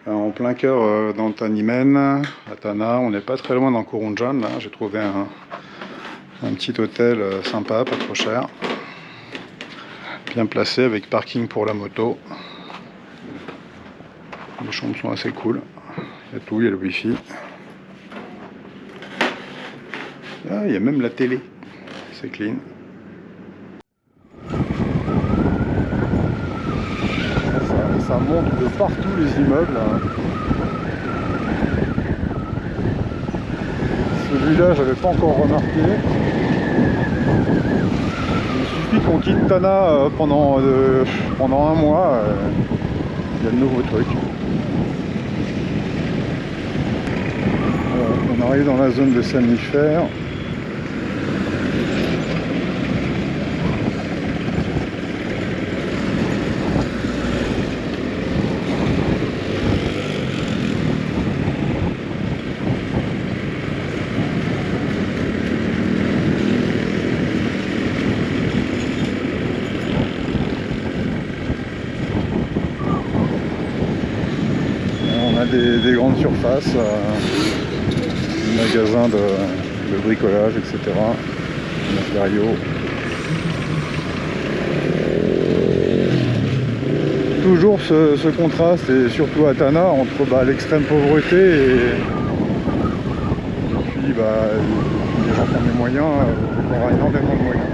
En plein cœur d'Antanimen, à Tana, on n'est pas très loin d'Ankurunjan. Là, j'ai trouvé un petit hôtel sympa, pas trop cher, bien placé avec parking pour la moto. Les chambres sont assez cool. Il y a tout, il y a le wifi. Ah, il y a même la télé. C'est clean. Ça monte de partout les immeubles. Là. Celui-là, j'avais pas encore remarqué. Il suffit qu'on quitte Tana pendant un mois. Il y a de nouveaux trucs. On arrive dans la zone de Samifère. Des grandes surfaces, magasins de bricolage, etc. Matériaux. Toujours ce contraste, et surtout à Tana, entre l'extrême pauvreté et puis les gens qui ont les moyens, on aura énormément de moyens.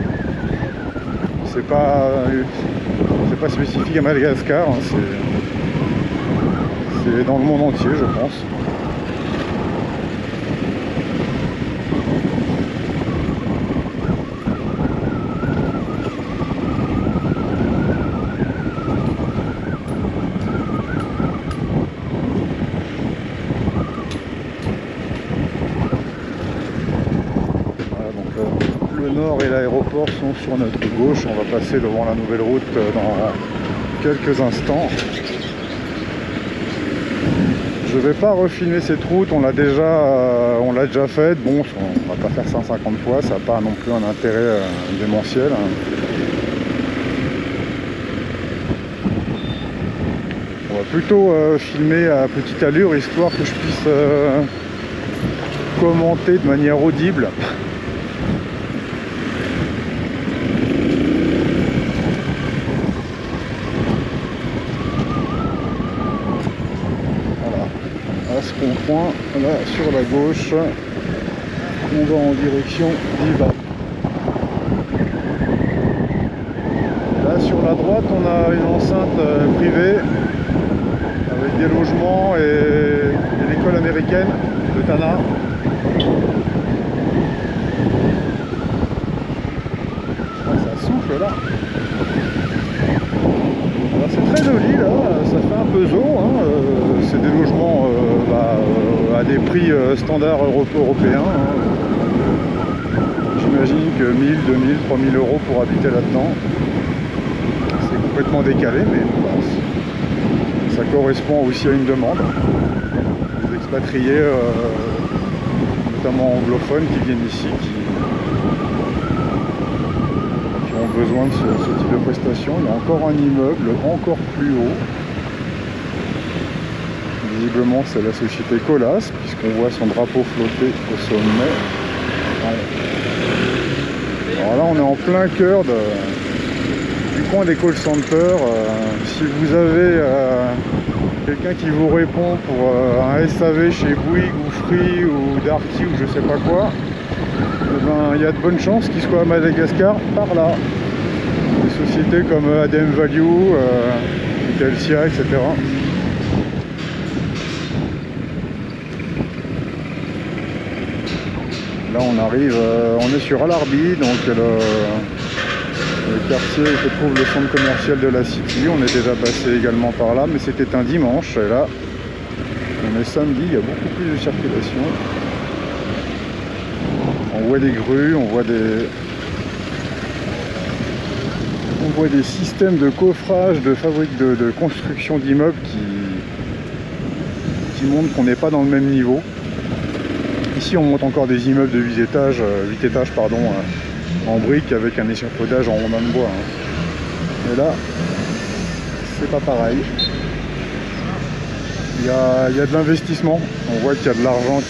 C'est pas spécifique à Madagascar, hein, c'est dans le monde entier, je pense. Voilà, donc le nord et l'aéroport sont sur notre gauche. On va passer devant la nouvelle route dans quelques instants. Je vais pas refilmer cette route, on l'a déjà faite. Bon, on va pas faire 150 fois, ça n'a pas non plus un intérêt démentiel. On va plutôt filmer à petite allure, histoire que je puisse commenter de manière audible. Ce rond-point là sur la gauche, on va en direction d'Iva. Là sur la droite, on a une enceinte privée avec des logements et l'école américaine de Tana. Ça souffle là. C'est très joli là, ça fait un peu zoo, hein. C'est des logements à des prix standards européens. Hein. J'imagine que 1000, 2000, 3000 euros pour habiter là-dedans. C'est complètement décalé, mais ça correspond aussi à une demande. Les expatriés, notamment anglophones, qui viennent ici, qui ont besoin de ce type de prestations. Il y a encore un immeuble encore plus haut. Visiblement c'est la société Colas, puisqu'on voit son drapeau flotter au sommet. Alors là on est en plein cœur du coin des call centers. Si vous avez quelqu'un qui vous répond pour un SAV chez Bouygues ou Free ou Darty ou je sais pas quoi, il y a de bonnes chances qu'il soit à Madagascar par là. Des sociétés comme ADM Value, Telsia, etc. Là on arrive, on est sur Alarbi, donc le quartier où se trouve le centre commercial de la City. On est déjà passé également par là, mais c'était un dimanche, et là on est samedi, il y a beaucoup plus de circulation. On voit des grues, on voit des systèmes de coffrage de fabrique de construction d'immeubles qui montrent qu'on n'est pas dans le même niveau. Ici on monte encore des immeubles de 8 étages en briques avec un échafaudage en rondin de bois. Hein. Et là, c'est pas pareil. il y a de l'investissement. On voit qu'il y a de l'argent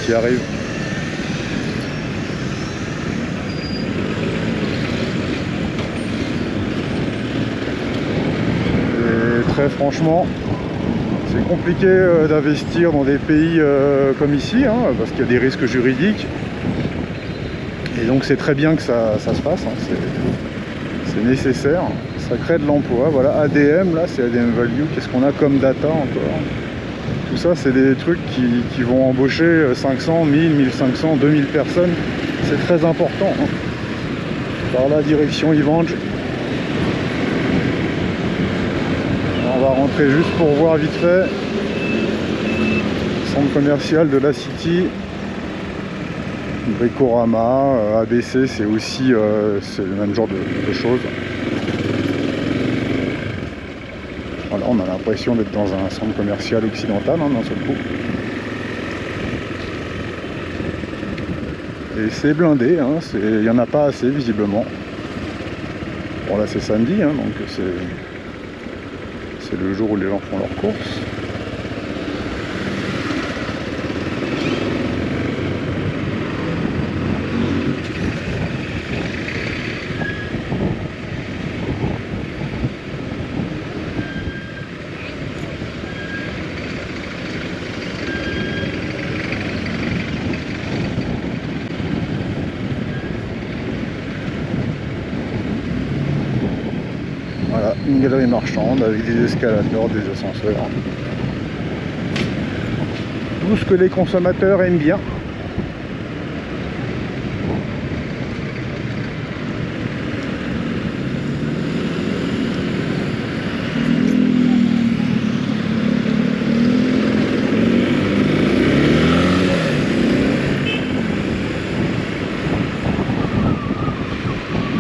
qui arrive. Et très franchement, c'est compliqué d'investir dans des pays comme ici, hein, parce qu'il y a des risques juridiques. Et donc c'est très bien que ça se fasse, hein, c'est nécessaire. Ça crée de l'emploi. Voilà, ADM, là c'est ADM Value. Qu'est-ce qu'on a comme data encore? Tout ça, c'est des trucs qui vont embaucher 500, 1000, 1500, 2000 personnes. C'est très important, hein. Par la direction Yvange. On va rentrer juste pour voir vite fait. Centre commercial de la City. Bricorama, ABC, c'est aussi c'est le même genre de choses. Voilà, on a l'impression d'être dans un centre commercial occidental, hein, d'un seul coup. Et c'est blindé, hein, il n'y en a pas assez visiblement. Bon là c'est samedi, hein, donc c'est le jour où les gens font leurs courses. Voilà, une galerie marchande avec des escalators, des ascenseurs. Tout ce que les consommateurs aiment bien.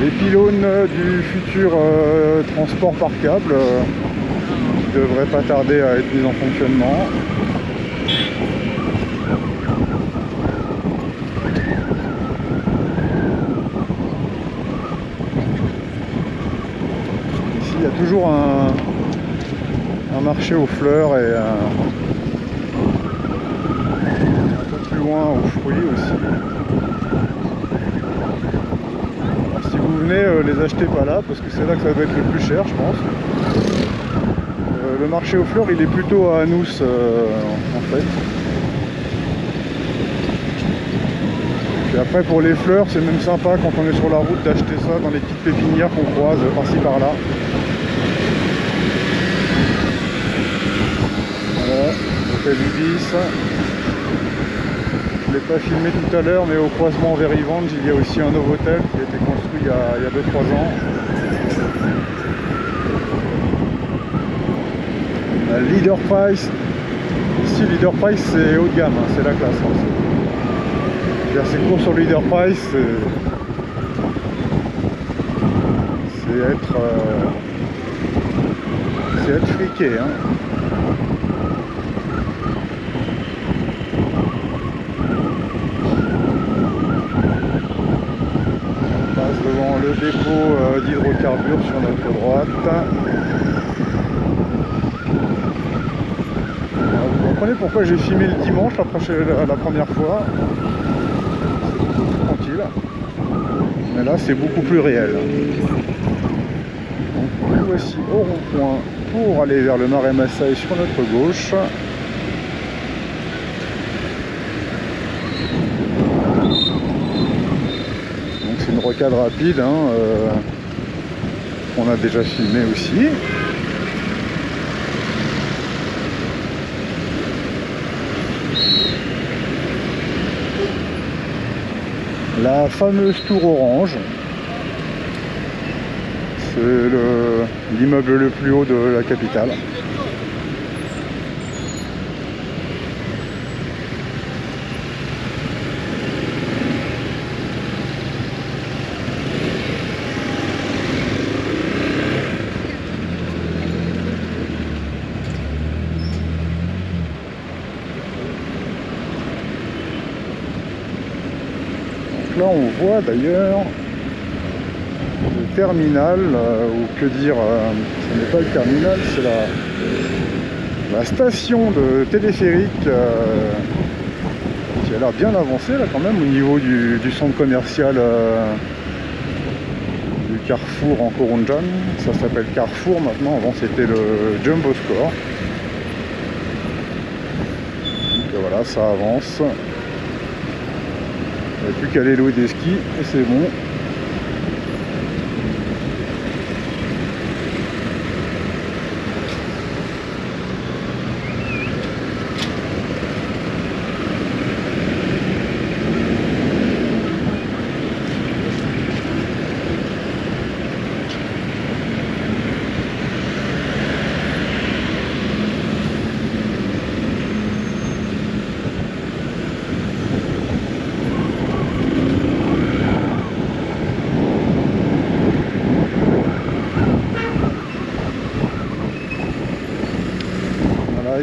Les pylônes du futur transport par câble qui devrait pas tarder à être mis en fonctionnement. Ici il y a toujours un marché aux fleurs et un peu plus loin aux fruits aussi. Vous venez, les achetez pas là parce que c'est là que ça doit être le plus cher, je pense. Le marché aux fleurs il est plutôt à Anous en fait. Et après pour les fleurs c'est même sympa quand on est sur la route d'acheter ça dans les petites pépinières qu'on croise par-ci par-là. Voilà, hôtel Ibis. Je ne l'ai pas filmé tout à l'heure, mais au croisement vers Yvange, il y a aussi un nouveau hôtel qui a été construit il y a 2-3 ans. Leader Price. Ici, Leader Price, c'est haut de gamme, hein, c'est la classe. Hein, c'est court sur Leader Price, c'est être friqué. Hein. Devant le dépôt d'hydrocarbures sur notre droite. Alors, vous comprenez pourquoi j'ai filmé le dimanche la première fois. C'est beaucoup plus tranquille. Mais là c'est beaucoup plus réel. Donc nous voici au rond-point pour aller vers le Marais Massaï sur notre gauche. Une rocade rapide, hein, on a déjà filmé aussi. La fameuse tour orange, c'est l'immeuble le plus haut de la capitale. Là on voit d'ailleurs le le terminal, ou que dire, ce n'est pas le terminal, c'est la station de téléphérique qui a l'air bien avancée là quand même au niveau du centre commercial du Carrefour en Corunjan. Ça s'appelle Carrefour maintenant, avant c'était le Jumbo Store. Donc voilà, ça avance. Il n'y a plus qu'à aller louer des skis et c'est bon.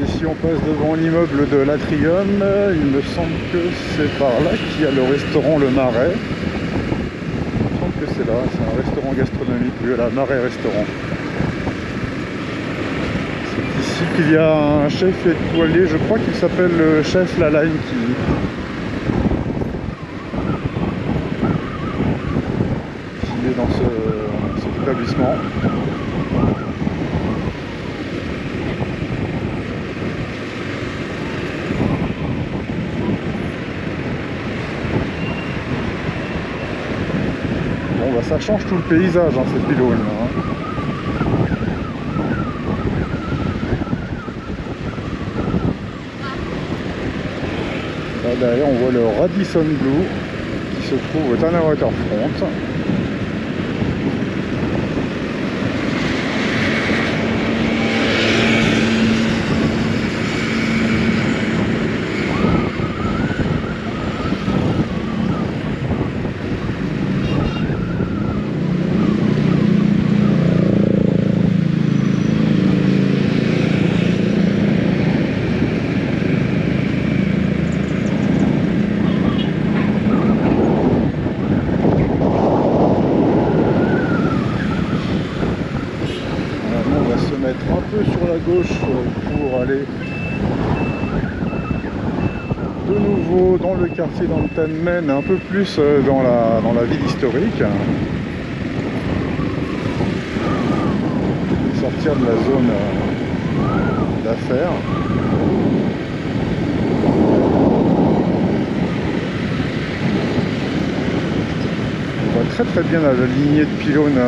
Ici on passe devant l'immeuble de l'Atrium, il me semble que c'est par là qu'il y a le restaurant Le Marais. Il me semble que c'est là, c'est un restaurant gastronomique, oui, la Marais Restaurant. C'est ici qu'il y a un chef étoilé, je crois qu'il s'appelle le chef Lalagne qui est dans cet établissement. Ça change tout le paysage, hein, ces pylônes là, hein. Là derrière on voit le Radisson Blu qui se trouve au Tanner Waterfront. Gauche pour aller de nouveau dans le quartier d'Antenmen, un peu plus dans la ville historique, sortir de la zone d'affaires. On voit très très bien la lignée de pylônes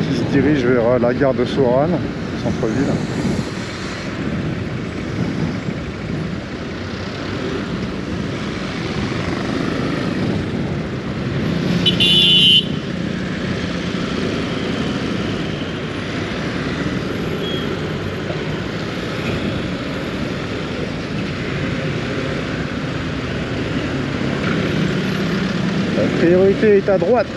qui se dirige vers la gare de Soran, centre-ville. La priorité est à droite.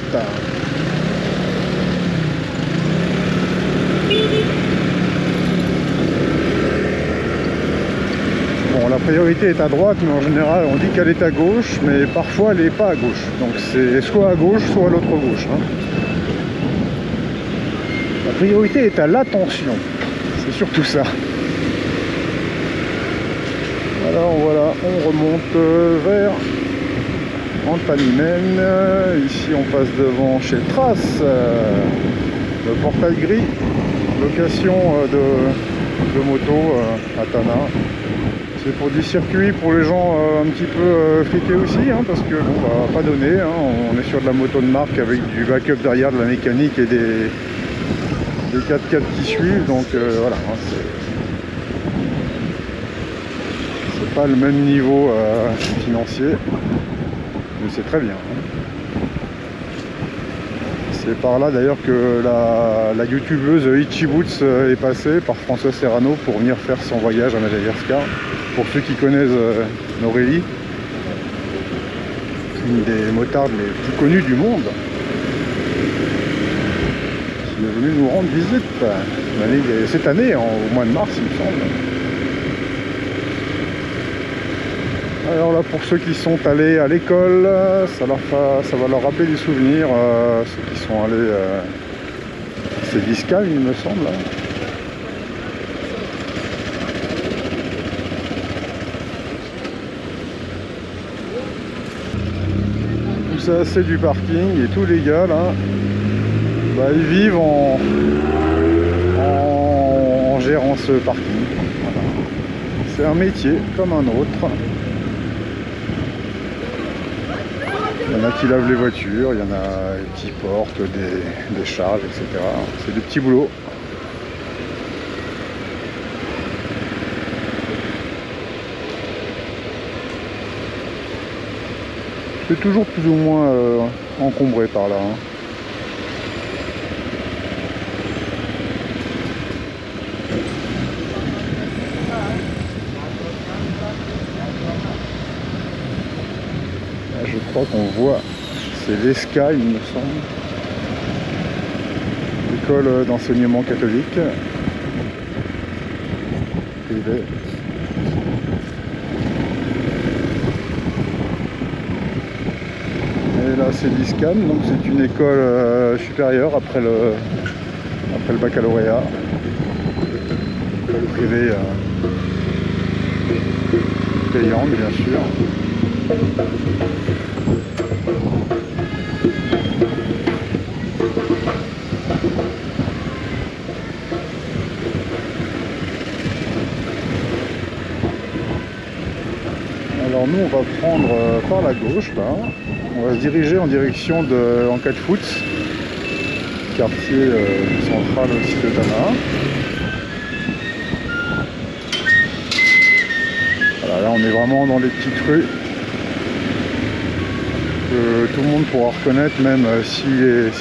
La priorité est à droite, mais en général on dit qu'elle est à gauche, mais parfois elle n'est pas à gauche. Donc c'est soit à gauche, soit à l'autre gauche, hein. La priorité est à l'attention, c'est surtout ça. Alors voilà, on remonte vers Antenmen. Ici on passe devant chez Trace, le portail gris, location de moto à Tana. C'est pour du circuit pour les gens un petit peu friqués aussi, hein, parce que bon, bah, pas donné, hein, on est sur de la moto de marque avec du backup derrière, de la mécanique et des 4x4 qui suivent, donc voilà, hein, c'est pas le même niveau financier, mais c'est très bien. Hein. C'est par là d'ailleurs que la youtubeuse Itchy Boots est passée par François Serrano pour venir faire son voyage à Madagascar. Pour ceux qui connaissent Norélie, une des motardes les plus connues du monde, qui est venue nous rendre visite cette année, au mois de mars il me semble. Alors là, pour ceux qui sont allés à l'école, ça va leur rappeler des souvenirs, ceux qui sont allés, c'est Discal il me semble. c'est assez du parking et tous les gars là, bah, ils vivent en gérant ce parking. Voilà. C'est un métier comme un autre. Il y en a qui lavent les voitures, il y en a qui portent des charges, etc. C'est des petits boulots. C'est toujours plus ou moins encombré par là. Hein. Là, je crois qu'on voit, c'est l'ESCA, il me semble. École d'enseignement catholique. Privée. Et là c'est l'ISCAN, donc c'est une école supérieure après le baccalauréat. École privée payante bien sûr. Alors nous on va prendre par la gauche là. On va se diriger en direction de Ancad Foots, quartier central aussi de Tana. Voilà, là on est vraiment dans les petites rues que tout le monde pourra reconnaître, même si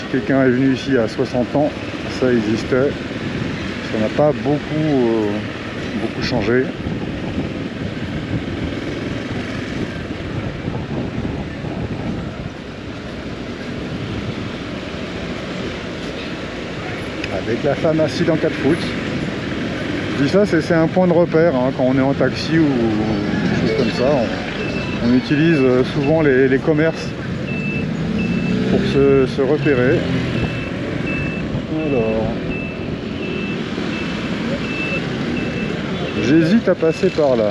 quelqu'un est venu ici à 60 ans, ça existait. Ça n'a pas beaucoup changé. Avec la pharmacie d'Ancad Foots. Je dis ça, c'est un point de repère hein, quand on est en taxi ou des choses comme ça. On utilise souvent les commerces pour se repérer. Alors, j'hésite à passer par là.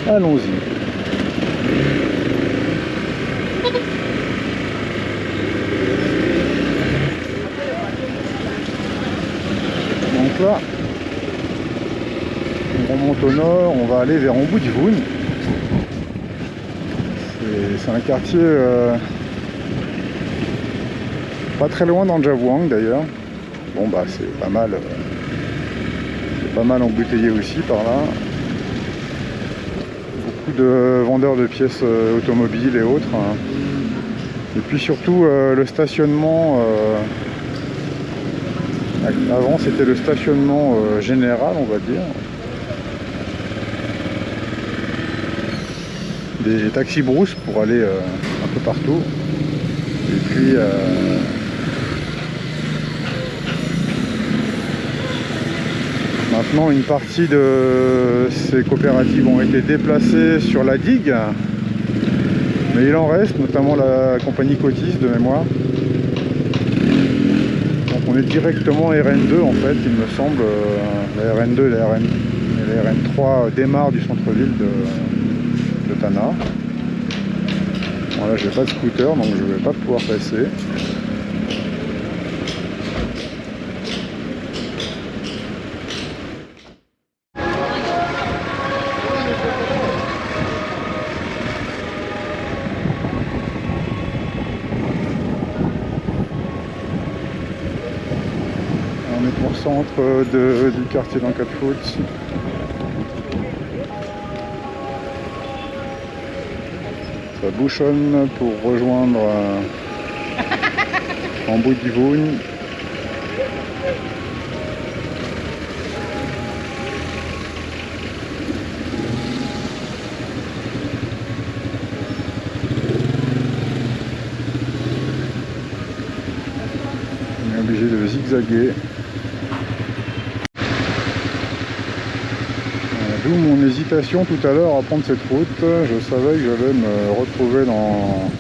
Allons-y. Donc là, on remonte au nord, on va aller vers Ombudsman. C'est un quartier pas très loin dans le Javuang d'ailleurs. Bon bah c'est pas mal embouteillé aussi par là. Beaucoup de vendeurs de pièces automobiles et autres. Hein. Et puis surtout le stationnement. Avant c'était le stationnement général on va dire. Des taxis brousse pour aller un peu partout. Et puis maintenant une partie de ces coopératives ont été déplacées sur la digue. Mais il en reste, notamment la compagnie Cotis de mémoire. Donc on est directement RN2 en fait, il me semble. La RN2 et la RN3 démarrent du centre-ville de Tana. Voilà, j'ai pas de scooter donc je vais pas pouvoir passer. On est au centre du quartier d'Ancad Foots. Ça bouchonne pour rejoindre Ombudsman. On est obligé de zigzaguer. D'où mon hésitation tout à l'heure à prendre cette route. Je savais que j'allais me retrouver dans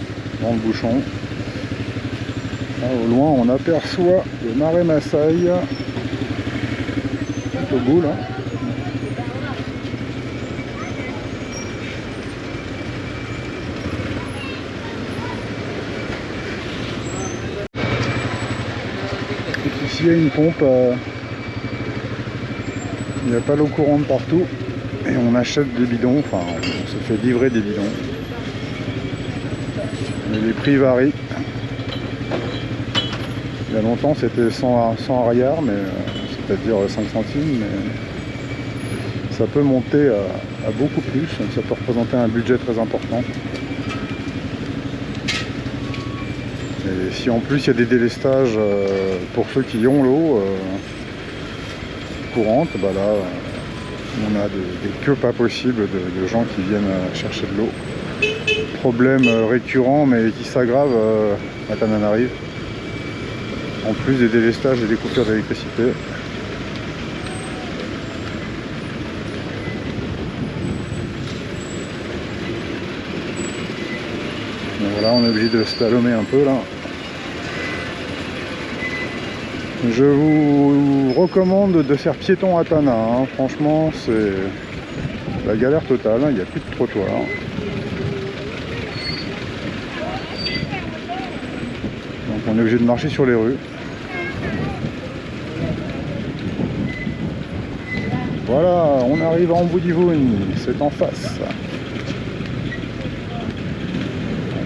le bouchon. Là, au loin, on aperçoit le marais Maasai. Tout au bout là. y a une pompe, il n'y a pas l'eau courante partout et on achète des bidons, enfin on se fait livrer des bidons. Mais les prix varient. Il y a longtemps c'était 100 arrière, mais c'est-à-dire 5 centimes, mais ça peut monter à beaucoup plus, donc ça peut représenter un budget très important. Et si en plus il y a des délestages pour ceux qui ont l'eau courante, bah là on a des queues pas possibles de gens qui viennent chercher de l'eau. Problème récurrent mais qui s'aggrave à Tananarive. En plus des délestages et des coupures d'électricité. Donc voilà, on est obligé de slalomer un peu là. Je vous recommande de faire piéton à Tana, hein. Franchement c'est la galère totale, il n'y a plus de trottoir. Donc on est obligé de marcher sur les rues. Voilà, on arrive à Amboudivoune, c'est en face.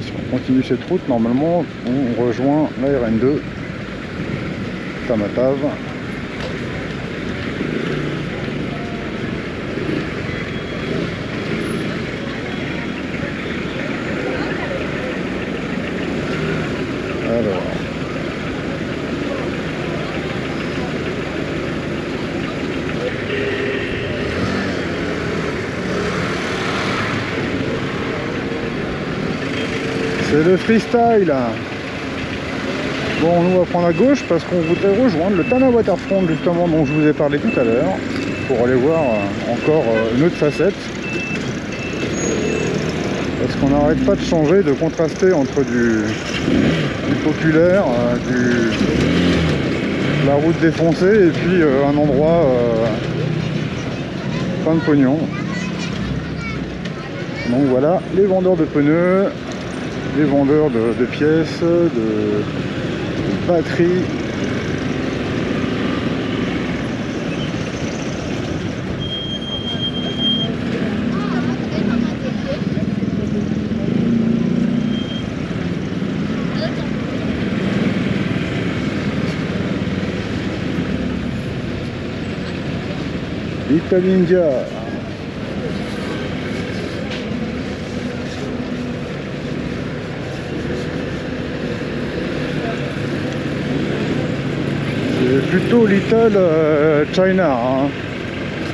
Si on continue cette route, normalement on rejoint la RN2, Tamatave. Alors. C'est le freestyle. Bon, nous on va prendre à gauche parce qu'on voudrait rejoindre le Tana Waterfront justement dont je vous ai parlé tout à l'heure pour aller voir encore une autre facette. Parce qu'on n'arrête pas de changer, de contraster entre du populaire, la route défoncée et puis un endroit plein de pognon. Donc voilà, les vendeurs de pneus, les vendeurs de pièces, de batteries. Little India. C'est plutôt Little China, hein.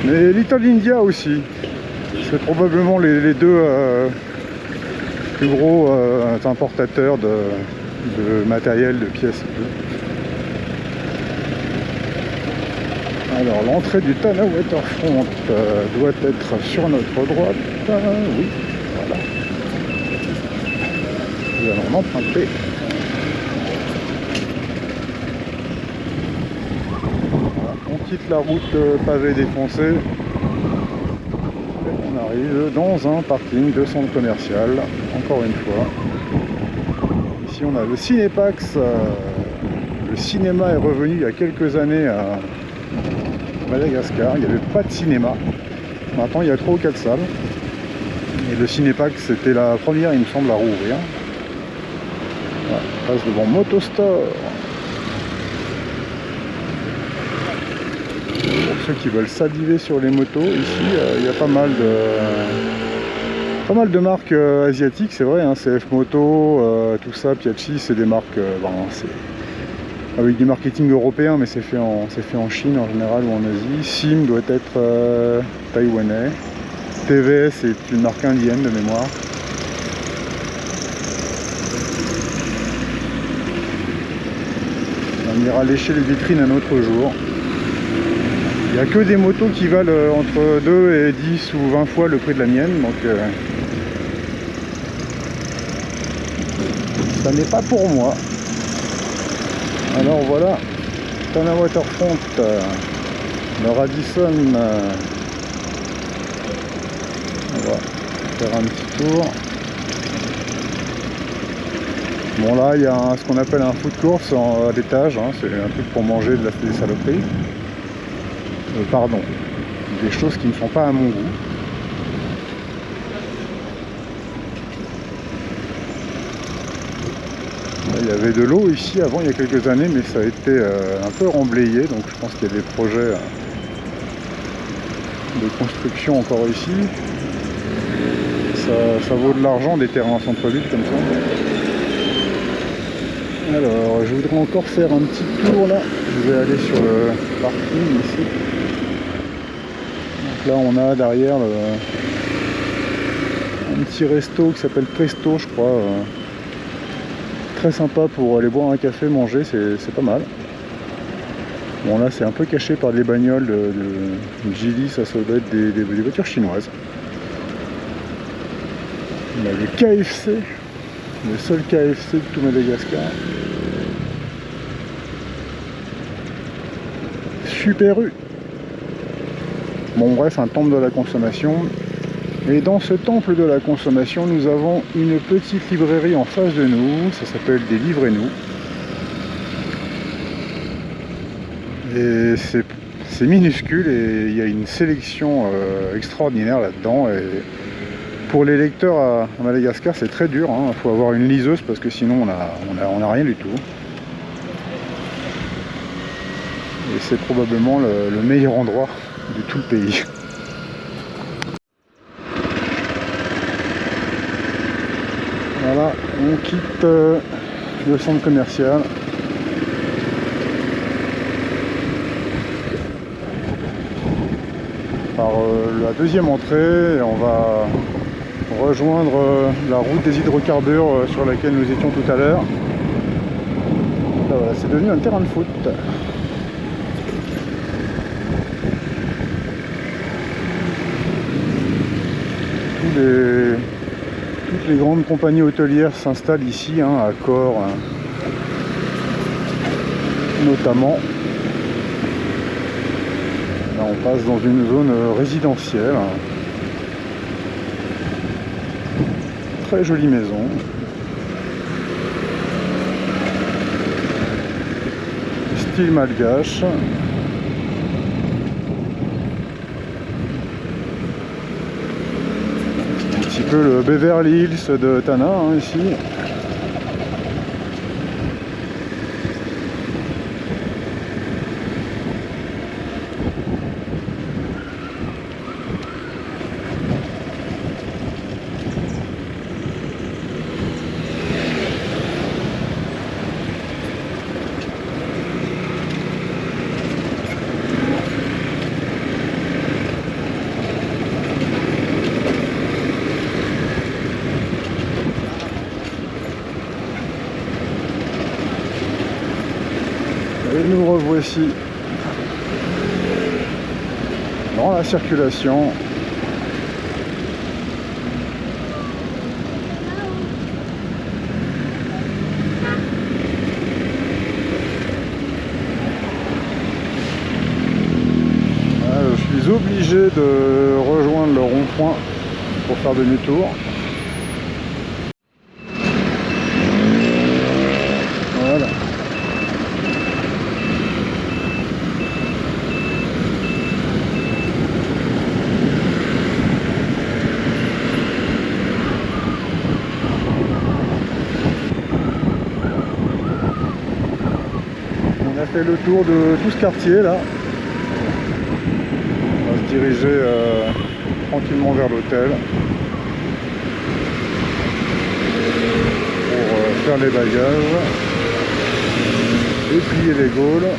Mais Little India aussi. C'est probablement les deux plus gros importateurs de matériel, de pièces. Alors l'entrée du Tana Waterfront doit être sur notre droite. Oui, voilà. Nous allons l'emprunter. Voilà, on quitte la route pavée défoncée. Et on arrive dans un parking de centre commercial, encore une fois. Ici on a le Cinépax. Le cinéma est revenu il y a quelques années à Madagascar, il n'y avait pas de cinéma. Maintenant il y a 3 ou 4 salles. Et le Cinépax c'était la première il me semble à rouvrir. Voilà, on passe devant Motostore. Pour ceux qui veulent s'aviver sur les motos, ici il y a pas mal de marques asiatiques, c'est vrai, hein, CF Moto, tout ça, Piachi, c'est des marques avec du marketing européen, mais c'est fait en Chine en général ou en Asie. Sim doit être taïwanais. TVS est une marque indienne de mémoire. On ira lécher les vitrines un autre jour. Il n'y a que des motos qui valent entre 2 et 10 ou 20 fois le prix de la mienne, donc ça n'est pas pour moi. Alors voilà, Tana Waterfront, le Radisson, on va faire un petit tour. Bon là il y a ce qu'on appelle un food court à l'étage, hein, c'est un truc pour manger des saloperies. Pardon, des choses qui ne sont pas à mon goût. Là, il y avait de l'eau ici avant il y a quelques années, mais ça a été un peu remblayé, donc je pense qu'il y a des projets de construction encore ici. Ça vaut de l'argent des terrains en centre-ville comme ça. Alors je voudrais encore faire un petit tour là. Je vais aller sur le parking ici. Donc là on a derrière un petit resto qui s'appelle Presto je crois. Très sympa pour aller boire un café, manger, c'est pas mal. Bon là c'est un peu caché par des bagnoles de Geely, ça doit être des voitures chinoises. On a le KFC, le seul KFC de tout Madagascar. Super U. Bon bref, un temple de la consommation. Et dans ce temple de la consommation, nous avons une petite librairie en face de nous, ça s'appelle des Livrez-nous. Et c'est minuscule et il y a une sélection extraordinaire là-dedans. Et pour les lecteurs à Madagascar, c'est très dur, hein. Il faut avoir une liseuse parce que sinon on a rien du tout. Et c'est probablement le meilleur endroit de tout le pays. Voilà, on quitte le centre commercial. Par la deuxième entrée, et on va rejoindre la route des hydrocarbures sur laquelle nous étions tout à l'heure. Voilà, c'est devenu un terrain de foot. Toutes les grandes compagnies hôtelières s'installent ici, hein, à Corps notamment. Là, on passe dans une zone résidentielle. Très jolie maison. Style malgache. Un petit peu le Beverly Hills de Tana, hein, ici. Et nous revoici dans la circulation. Je suis obligé de rejoindre le rond-point pour faire demi-tour. Voilà. On a fait le tour de tout ce quartier là. On va se diriger tranquillement vers l'hôtel pour faire les bagages et plier les gaules.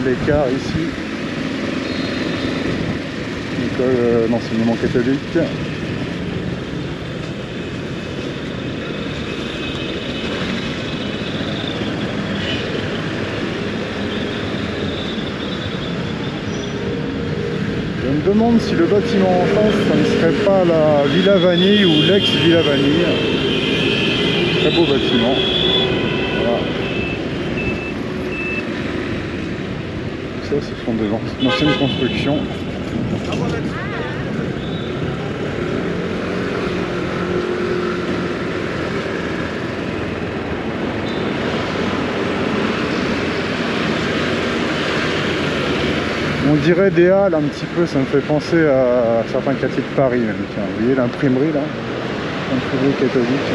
L'écart ici, école d'enseignement catholique. demande si le bâtiment en face, ça ne serait pas la Villa Vanille ou l'ex-Villa Vanille. Très beau bâtiment. Voilà. Ça, ce sont des anciennes constructions. On dirait des halles un petit peu, ça me fait penser à certains quartiers de Paris même. Tiens, vous voyez l'imprimerie là, l'imprimerie catholique.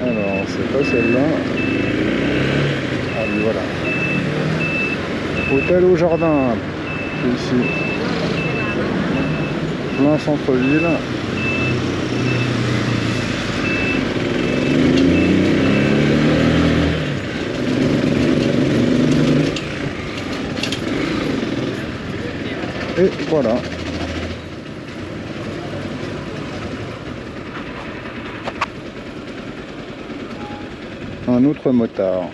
Alors, c'est pas celle-là. Ah oui, voilà. Hôtel au jardin, c'est ici. Plein centre-ville. Et voilà. Un autre motard.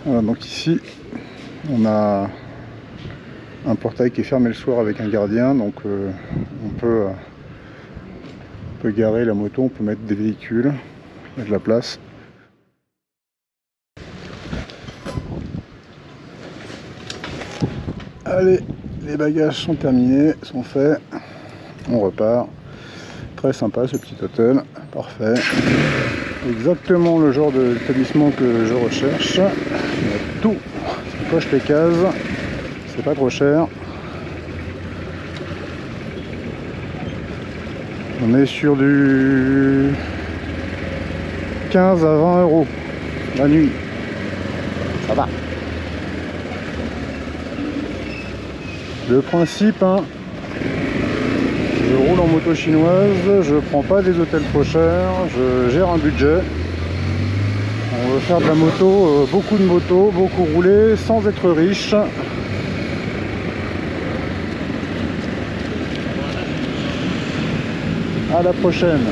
Voilà, donc ici, on a un portail qui est fermé le soir avec un gardien, donc on peut garer la moto, on peut mettre des véhicules, il y a de la place. Allez, les bagages sont terminés, sont faits, on repart. Très sympa ce petit hôtel, parfait. Exactement le genre d'établissement que je recherche. Il y a tout, ça coche les cases, c'est pas trop cher. On est sur du 15 à 20 euros la nuit, ça va. Le principe, hein, je roule en moto chinoise, je prends pas des hôtels trop chers, je gère un budget. On veut faire de la moto, beaucoup de motos, beaucoup rouler sans être riche. À la prochaine.